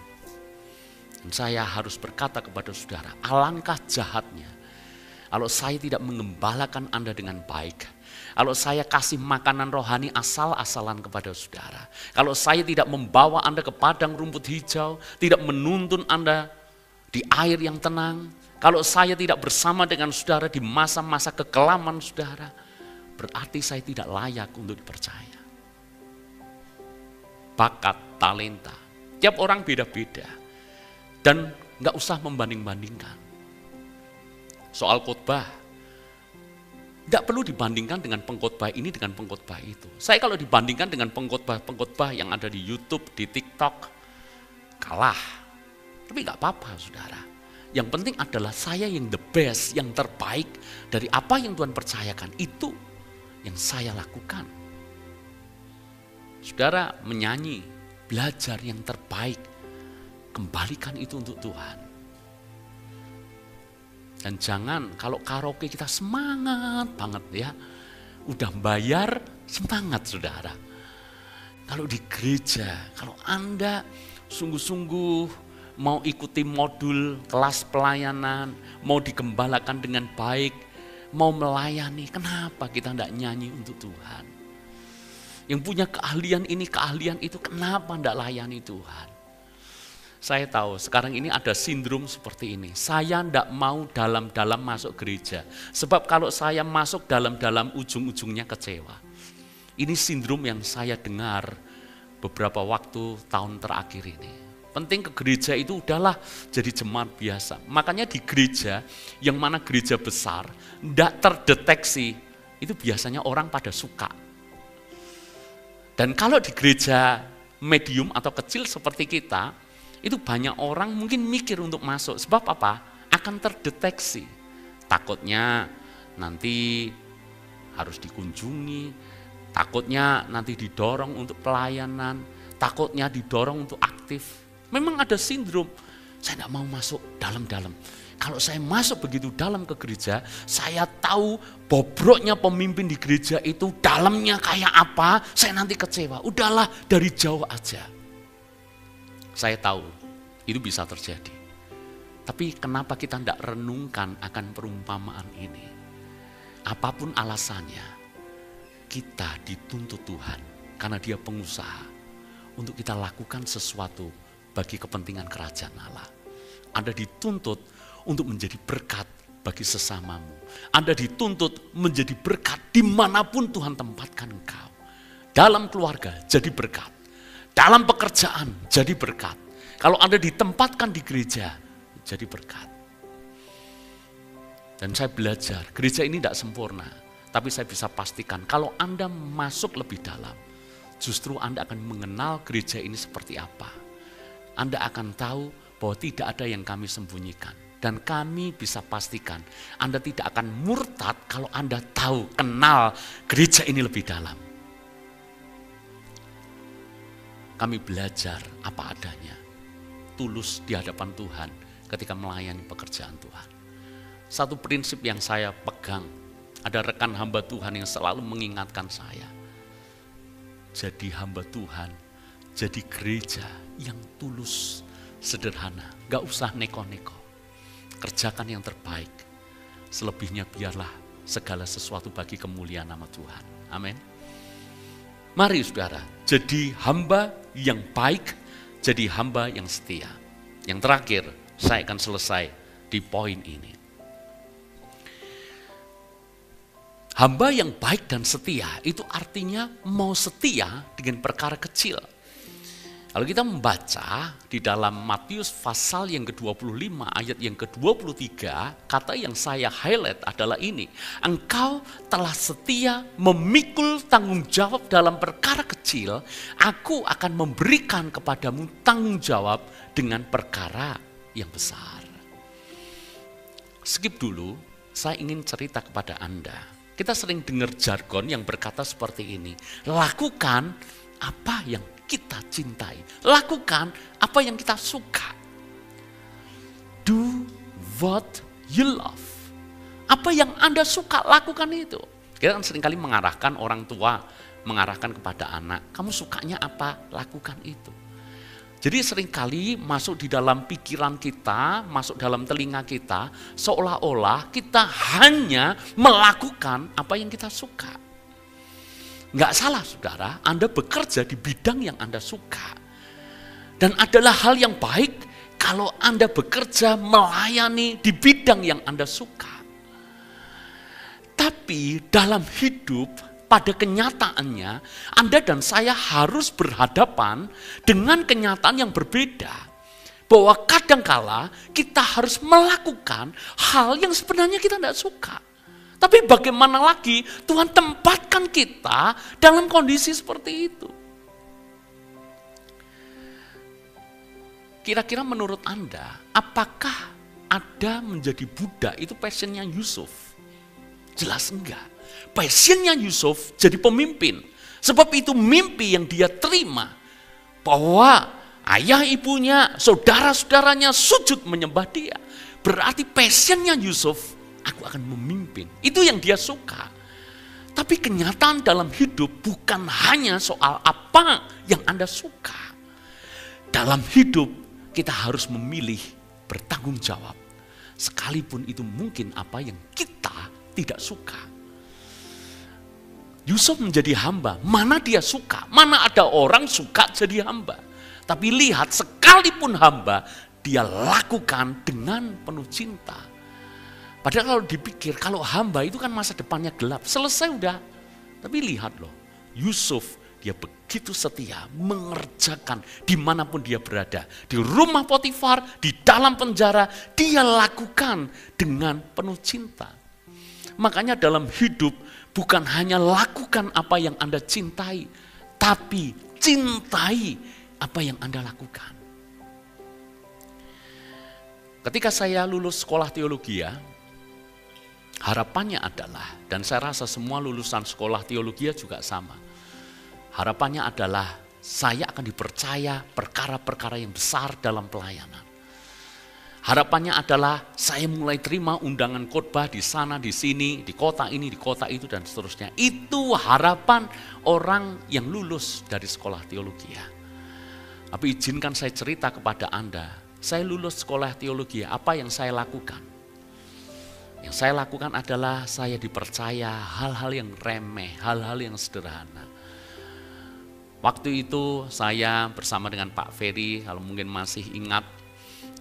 Dan saya harus berkata kepada saudara, alangkah jahatnya kalau saya tidak mengembalakan Anda dengan baik. Kalau saya kasih makanan rohani asal-asalan kepada saudara. Kalau saya tidak membawa Anda ke padang rumput hijau, tidak menuntun Anda di air yang tenang. Kalau saya tidak bersama dengan saudara di masa-masa kekelaman saudara, berarti saya tidak layak untuk dipercaya. Bakat, talenta, tiap orang beda-beda. Dan gak usah membanding-bandingkan. Soal khotbah, gak perlu dibandingkan dengan pengkhotbah ini dengan pengkhotbah itu. Saya kalau dibandingkan dengan pengkhotbah yang ada di YouTube, di TikTok, kalah. Tapi gak apa-apa saudara. Yang penting adalah saya yang the best, yang terbaik dari apa yang Tuhan percayakan. Itu yang saya lakukan. Saudara menyanyi, belajar yang terbaik, kembalikan itu untuk Tuhan. Dan jangan kalau karaoke kita semangat banget ya, udah bayar semangat saudara. Kalau di gereja, kalau Anda sungguh-sungguh mau ikuti modul kelas pelayanan, mau digembalakan dengan baik, mau melayani, kenapa kita tidak nyanyi untuk Tuhan? Yang punya keahlian ini, keahlian itu, kenapa tidak layani Tuhan? Saya tahu sekarang ini ada sindrom seperti ini. Saya tidak mau dalam-dalam masuk gereja. Sebab kalau saya masuk dalam-dalam ujung-ujungnya kecewa. Ini sindrom yang saya dengar beberapa waktu tahun terakhir ini. Penting ke gereja itu udahlah jadi jemaat biasa. Makanya di gereja yang mana gereja besar, tidak terdeteksi, itu biasanya orang pada suka. Dan kalau di gereja medium atau kecil seperti kita, itu banyak orang mungkin mikir untuk masuk. Sebab apa? Akan terdeteksi. Takutnya nanti harus dikunjungi, takutnya nanti didorong untuk pelayanan, takutnya didorong untuk aktif. Memang ada sindrom, saya tidak mau masuk dalam-dalam. Kalau saya masuk begitu dalam ke gereja, saya tahu bobroknya pemimpin di gereja itu dalamnya kayak apa, saya nanti kecewa. Udahlah dari jauh aja. Saya tahu itu bisa terjadi. Tapi kenapa kita tidak renungkan akan perumpamaan ini? Apapun alasannya, kita dituntut Tuhan karena Dia pengusaha untuk kita lakukan sesuatu bagi kepentingan kerajaan Allah. Anda dituntut untuk menjadi berkat bagi sesamamu. Anda dituntut menjadi berkat dimanapun Tuhan tempatkan engkau. Dalam keluarga jadi berkat. Dalam pekerjaan jadi berkat. Kalau Anda ditempatkan di gereja jadi berkat. Dan saya belajar, gereja ini tidak sempurna. Tapi saya bisa pastikan kalau Anda masuk lebih dalam, justru Anda akan mengenal gereja ini seperti apa. Anda akan tahu bahwa tidak ada yang kami sembunyikan. Dan kami bisa pastikan Anda tidak akan murtad kalau Anda tahu, kenal gereja ini lebih dalam. Kami belajar apa adanya, tulus di hadapan Tuhan ketika melayani pekerjaan Tuhan. Satu prinsip yang saya pegang, ada rekan hamba Tuhan yang selalu mengingatkan saya. Jadi hamba Tuhan, jadi gereja yang tulus, sederhana, gak usah neko-neko. Kerjakan yang terbaik, selebihnya biarlah segala sesuatu bagi kemuliaan nama Tuhan. Amin. Mari saudara, jadi hamba yang baik, jadi hamba yang setia. Yang terakhir, saya akan selesai di poin ini. Hamba yang baik dan setia itu artinya mau setia dengan perkara kecil. Kalau kita membaca di dalam Matius pasal yang ke-25 ayat yang ke-23, kata yang saya highlight adalah ini. Engkau telah setia memikul tanggung jawab dalam perkara kecil, aku akan memberikan kepadamu tanggung jawab dengan perkara yang besar. Skip dulu, saya ingin cerita kepada Anda. Kita sering dengar jargon yang berkata seperti ini. Lakukan apa yang kita cintai. Lakukan apa yang kita suka. Do what you love. Apa Apa yang Anda suka, lakukan itu. Kita kan seringkali mengarahkan orang tua, mengarahkan kepada anak. Kamu sukanya apa? Lakukan itu. Jadi seringkali masuk di dalam pikiran kita, masuk dalam telinga kita, seolah-olah kita hanya melakukan apa yang kita suka. Nggak salah saudara, Anda bekerja di bidang yang Anda suka. Dan adalah hal yang baik kalau Anda bekerja melayani di bidang yang Anda suka. Tapi dalam hidup, pada kenyataannya, Anda dan saya harus berhadapan dengan kenyataan yang berbeda. Bahwa kadangkala kita harus melakukan hal yang sebenarnya kita tidak suka. Tapi bagaimana lagi Tuhan tempatkan kita dalam kondisi seperti itu. Kira-kira menurut Anda, apakah ada menjadi budak itu passionnya Yusuf? Jelas enggak. Passionnya Yusuf jadi pemimpin. Sebab itu mimpi yang dia terima. Bahwa ayah ibunya, saudara-saudaranya sujud menyembah dia. Berarti passionnya Yusuf, aku akan memimpin. Itu yang dia suka. Tapi kenyataan dalam hidup bukan hanya soal apa yang Anda suka. Dalam hidup kita harus memilih bertanggung jawab. Sekalipun itu mungkin apa yang kita tidak suka. Yusuf menjadi hamba, mana dia suka, mana ada orang suka jadi hamba. Tapi lihat, sekalipun hamba, dia lakukan dengan penuh cinta. Padahal kalau dipikir, kalau hamba itu kan masa depannya gelap, selesai udah. Tapi lihat loh, Yusuf dia begitu setia mengerjakan dimanapun dia berada. Di rumah Potifar, di dalam penjara, dia lakukan dengan penuh cinta. Makanya dalam hidup bukan hanya lakukan apa yang Anda cintai, tapi cintai apa yang Anda lakukan. Ketika saya lulus sekolah teologi, harapannya adalah, dan saya rasa semua lulusan sekolah teologi juga sama, harapannya adalah saya akan dipercaya perkara-perkara yang besar dalam pelayanan. Harapannya adalah saya mulai terima undangan khotbah di sana, di sini, di kota ini, di kota itu, dan seterusnya. Itu harapan orang yang lulus dari sekolah teologi. Tapi izinkan saya cerita kepada Anda, saya lulus sekolah teologi, apa yang saya lakukan? Yang saya lakukan adalah saya dipercaya hal-hal yang remeh, hal-hal yang sederhana. Waktu itu saya bersama dengan Pak Ferry, kalau mungkin masih ingat,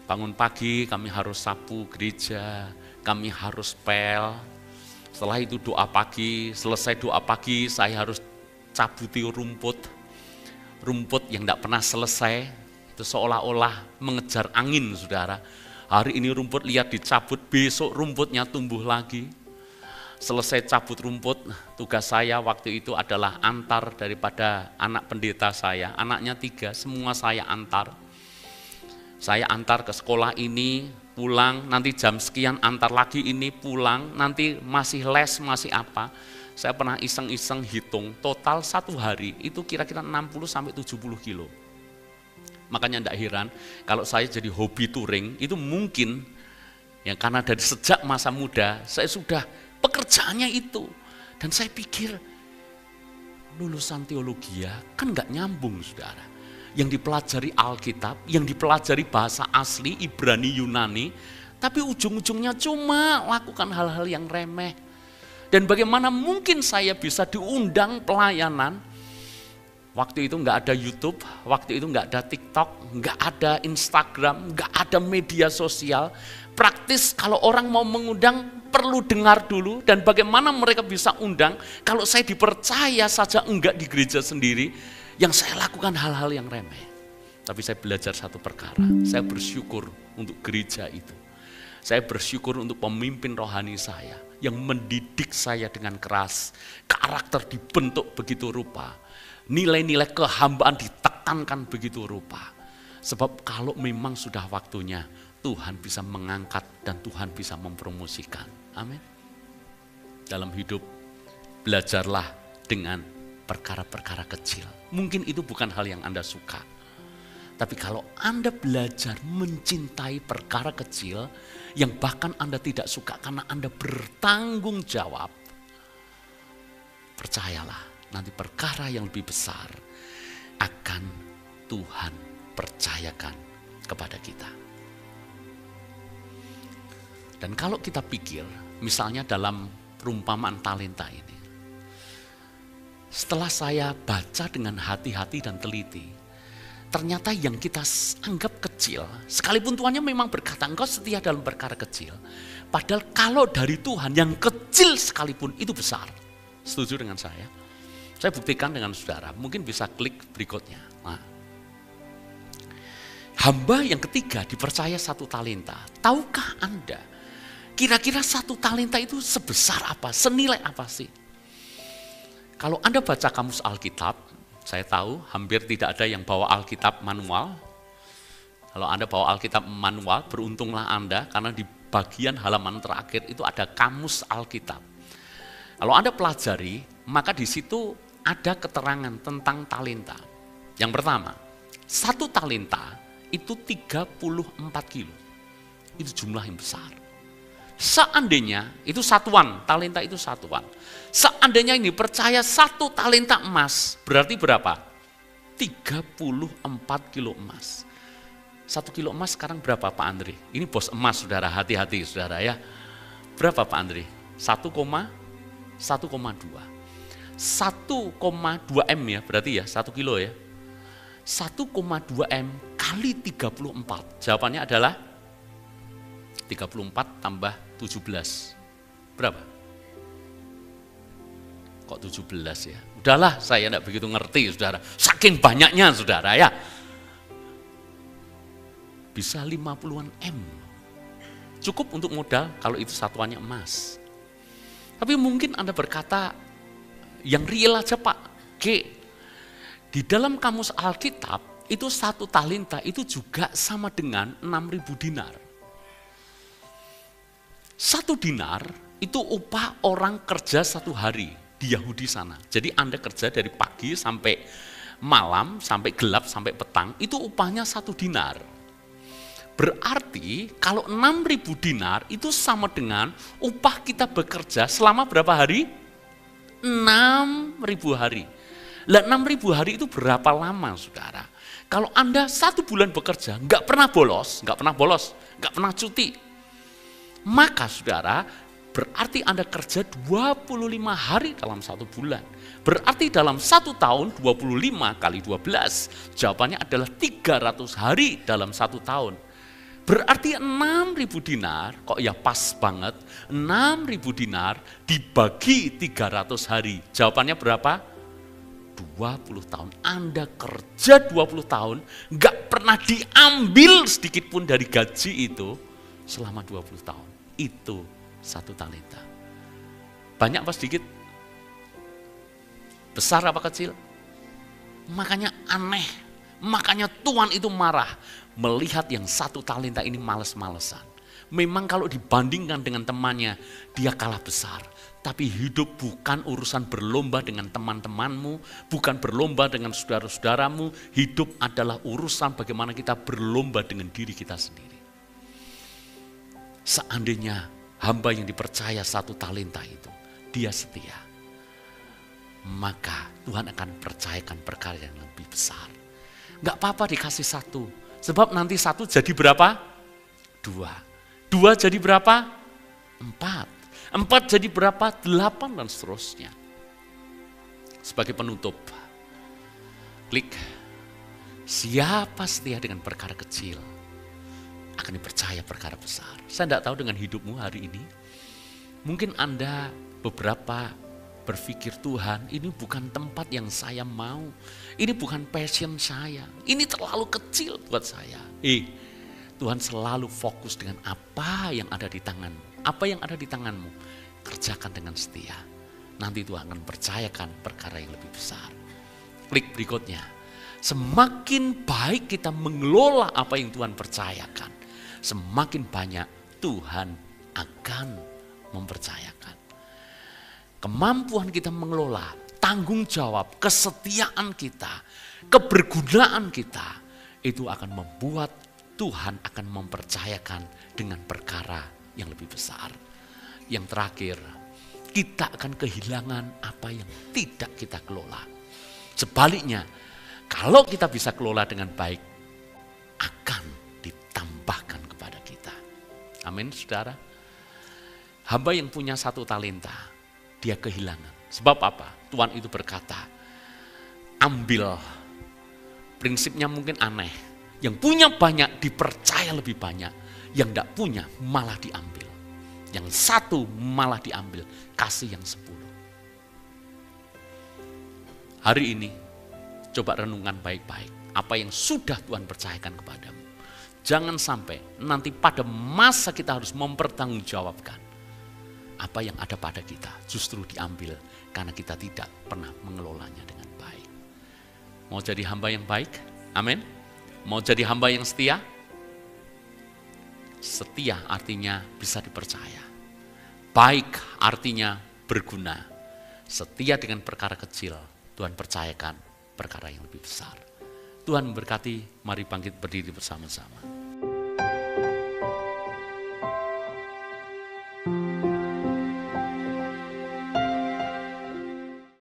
bangun pagi kami harus sapu gereja, kami harus pel. Setelah itu doa pagi, selesai doa pagi saya harus cabuti rumput. Rumput yang tidak pernah selesai, itu seolah-olah mengejar angin saudara. Hari ini rumput lihat dicabut, besok rumputnya tumbuh lagi. Selesai cabut rumput, tugas saya waktu itu adalah antar daripada anak pendeta saya. Anaknya 3, semua saya antar. Saya antar ke sekolah ini, pulang, nanti jam sekian antar lagi ini, pulang, nanti masih les, masih apa. Saya pernah iseng-iseng hitung, total 1 hari itu kira-kira 60-70 kilo. Makanya tidak heran, kalau saya jadi hobi touring, itu mungkin, ya karena dari sejak masa muda, saya sudah pekerjaannya itu. Dan saya pikir, lulusan teologi kan nggak nyambung saudara. Yang dipelajari Alkitab, yang dipelajari bahasa asli, Ibrani, Yunani, tapi ujung-ujungnya cuma lakukan hal-hal yang remeh. Dan bagaimana mungkin saya bisa diundang pelayanan? Waktu itu nggak ada YouTube, waktu itu nggak ada TikTok, nggak ada Instagram, nggak ada media sosial. Praktis kalau orang mau mengundang perlu dengar dulu, dan bagaimana mereka bisa undang kalau saya dipercaya saja enggak di gereja sendiri. Yang saya lakukan hal-hal yang remeh. Tapi saya belajar satu perkara, saya bersyukur untuk gereja itu. Saya bersyukur untuk pemimpin rohani saya yang mendidik saya dengan keras. Karakter dibentuk begitu rupa. Nilai-nilai kehambaan ditekankan begitu rupa. Sebab kalau memang sudah waktunya, Tuhan bisa mengangkat dan Tuhan bisa mempromosikan. Amin. Dalam hidup, belajarlah dengan perkara-perkara kecil. Mungkin itu bukan hal yang Anda suka. Tapi kalau Anda belajar mencintai perkara kecil yang bahkan Anda tidak suka karena Anda bertanggung jawab, percayalah nanti perkara yang lebih besar akan Tuhan percayakan kepada kita. Dan kalau kita pikir, misalnya dalam perumpamaan talenta ini, setelah saya baca dengan hati-hati dan teliti, ternyata yang kita anggap kecil, sekalipun Tuhannya memang berkata, engkau setia dalam perkara kecil. Padahal kalau dari Tuhan, yang kecil sekalipun itu besar. Setuju dengan saya? Saya buktikan dengan saudara, mungkin bisa klik berikutnya. Nah, hamba yang ketiga dipercaya 1 talenta. Tahukah Anda, kira-kira 1 talenta itu sebesar apa, senilai apa sih? Kalau Anda baca kamus Alkitab, saya tahu hampir tidak ada yang bawa Alkitab manual. Kalau Anda bawa Alkitab manual, beruntunglah Anda karena di bagian halaman terakhir itu ada kamus Alkitab. Kalau Anda pelajari, maka di situ ada keterangan tentang talenta. Yang pertama, 1 talenta itu 34 kilo. Itu jumlah yang besar. Seandainya, itu satuan, talenta itu satuan. Seandainya ini percaya 1 talenta emas, berarti berapa? 34 kilo emas. 1 kilo emas sekarang berapa Pak Andri? Ini bos emas saudara, hati-hati saudara ya. Berapa Pak Andri? 1,2. 1,2 M ya, berarti ya 1 kilo ya. 1,2 M kali 34. Jawabannya adalah 34 tambah 17. Berapa? Kok 17 ya? Udahlah, saya tidak begitu ngerti saudara. Saking banyaknya saudara ya. Bisa 50-an M. Cukup untuk modal kalau itu satuannya emas. Tapi mungkin Anda berkata, yang real aja Pak, G. Di dalam kamus Alkitab, itu 1 talenta itu juga sama dengan 6.000 dinar. 1 dinar itu upah orang kerja 1 hari di Yahudi sana. Jadi Anda kerja dari pagi sampai malam, sampai gelap, sampai petang, itu upahnya 1 dinar. Berarti kalau 6.000 dinar itu sama dengan upah kita bekerja selama berapa hari? 6.000 hari. Lah 6.000 hari itu berapa lama saudara? Kalau Anda 1 bulan bekerja, nggak pernah bolos, nggak pernah cuti. Maka saudara, berarti Anda kerja 25 hari dalam 1 bulan. Berarti dalam 1 tahun 25 kali 12, jawabannya adalah 300 hari dalam 1 tahun. Berarti 6.000 dinar, kok ya pas banget, 6.000 dinar dibagi 300 hari. Jawabannya berapa? 20 tahun. Anda kerja 20 tahun, nggak pernah diambil sedikit pun dari gaji itu selama 20 tahun. Itu 1 talenta. Banyak apa sedikit? Besar apa kecil? Makanya aneh, makanya Tuhan itu marah. Melihat yang 1 talenta ini males-malesan. Memang kalau dibandingkan dengan temannya, dia kalah besar. Tapi hidup bukan urusan berlomba dengan teman-temanmu, bukan berlomba dengan saudara-saudaramu. Hidup adalah urusan bagaimana kita berlomba dengan diri kita sendiri. Seandainya hamba yang dipercaya 1 talenta itu, dia setia, maka Tuhan akan percayakan perkara yang lebih besar. Gak apa-apa dikasih 1. Sebab nanti 1 jadi berapa? 2. 2 jadi berapa? 4. 4 jadi berapa? 8 dan seterusnya. Sebagai penutup, klik siapa setia dengan perkara kecil akan dipercaya perkara besar. Saya tidak tahu dengan hidupmu hari ini. Mungkin Anda beberapa berpikir, Tuhan ini bukan tempat yang saya mau, ini bukan passion saya, ini terlalu kecil buat saya. Tuhan selalu fokus dengan apa yang ada di tanganmu. Apa yang ada di tanganmu, kerjakan dengan setia. Nanti Tuhan akan percayakan perkara yang lebih besar. Klik berikutnya. Semakin baik kita mengelola apa yang Tuhan percayakan, semakin banyak Tuhan akan mempercayakan. Kemampuan kita mengelola, tanggung jawab, kesetiaan kita, kebergunaan kita, itu akan membuat Tuhan akan mempercayakan dengan perkara yang lebih besar. Yang terakhir, kita akan kehilangan apa yang tidak kita kelola. Sebaliknya, kalau kita bisa kelola dengan baik, akan ditambahkan kepada kita. Amin, saudara. Hamba yang punya 1 talenta, dia kehilangan. Sebab apa? Tuhan itu berkata, ambil. Prinsipnya mungkin aneh. Yang punya banyak dipercaya lebih banyak. Yang tidak punya malah diambil. Yang 1 malah diambil. Kasih yang 10. Hari ini, coba renungkan baik-baik. Apa yang sudah Tuhan percayakan kepadamu. Jangan sampai nanti pada masa kita harus mempertanggungjawabkan. Apa yang ada pada kita justru diambil karena kita tidak pernah mengelolanya dengan baik. Mau jadi hamba yang baik? Amin. Mau jadi hamba yang setia? Setia artinya bisa dipercaya. Baik artinya berguna. Setia dengan perkara kecil, Tuhan percayakan perkara yang lebih besar. Tuhan memberkati, mari bangkit berdiri bersama-sama.